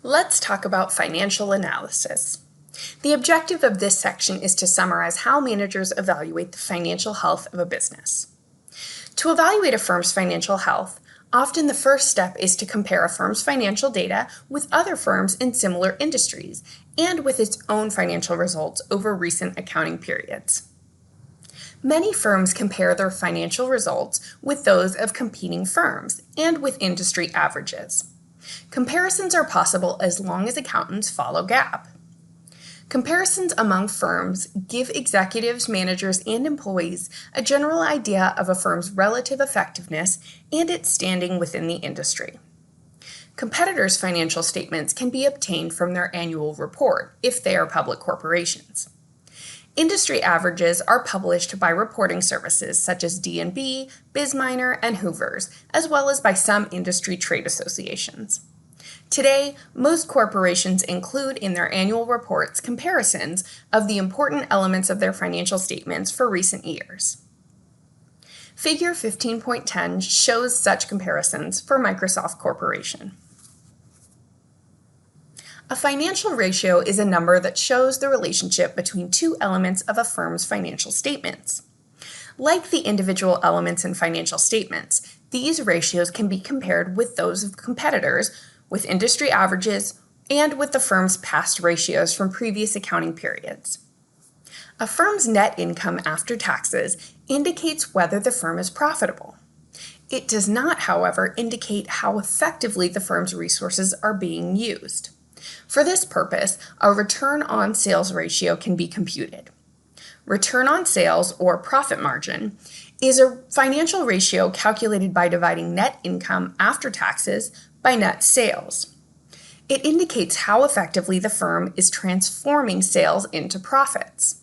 Let's talk about financial analysis. The objective of this section is to summarize how managers evaluate the financial health of a business. To evaluate a firm's financial health, often the first step is to compare a firm's financial data with other firms in similar industries and with its own financial results over recent accounting periods. Many firms compare their financial results with those of competing firms and with industry averages. Comparisons are possible as long as accountants follow GAAP. Comparisons among firms give executives, managers, and employees a general idea of a firm's relative effectiveness and its standing within the industry. Competitors' financial statements can be obtained from their annual report if they are public corporations. Industry averages are published by reporting services such as D&B, BizMiner, and Hoover's, as well as by some industry trade associations. Today, most corporations include in their annual reports comparisons of the important elements of their financial statements for recent years. Figure 15.10 shows such comparisons for Microsoft Corporation. A financial ratio is a number that shows the relationship between two elements of a firm's financial statements. Like the individual elements in financial statements, these ratios can be compared with those of competitors, with industry averages, and with the firm's past ratios from previous accounting periods. A firm's net income after taxes indicates whether the firm is profitable. It does not, however, indicate how effectively the firm's resources are being used. For this purpose, a return on sales ratio can be computed. Return on sales, or profit margin, is a financial ratio calculated by dividing net income after taxes by net sales. It indicates how effectively the firm is transforming sales into profits.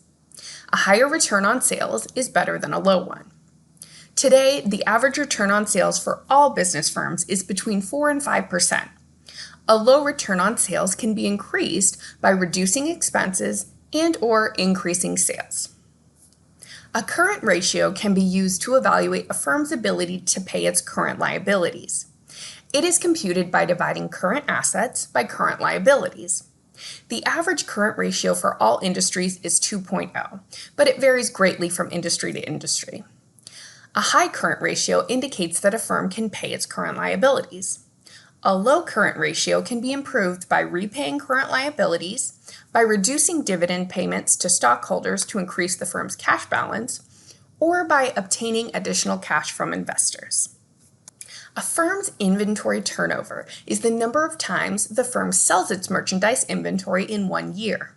A higher return on sales is better than a low one. Today, the average return on sales for all business firms is between 4 and 5%. A low return on sales can be increased by reducing expenses and/or increasing sales. A current ratio can be used to evaluate a firm's ability to pay its current liabilities. It is computed by dividing current assets by current liabilities. The average current ratio for all industries is 2.0, but it varies greatly from industry to industry. A high current ratio indicates that a firm can pay its current liabilities. A low current ratio can be improved by repaying current liabilities, by reducing dividend payments to stockholders to increase the firm's cash balance, or by obtaining additional cash from investors. A firm's inventory turnover is the number of times the firm sells its merchandise inventory in 1 year.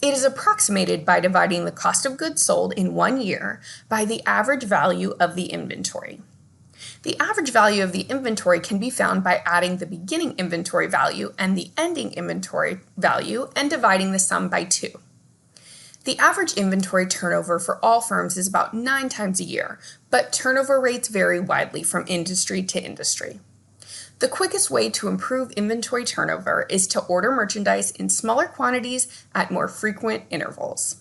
It is approximated by dividing the cost of goods sold in 1 year by the average value of the inventory. The average value of the inventory can be found by adding the beginning inventory value and the ending inventory value and dividing the sum by 2. The average inventory turnover for all firms is about 9 times a year, but turnover rates vary widely from industry to industry. The quickest way to improve inventory turnover is to order merchandise in smaller quantities at more frequent intervals.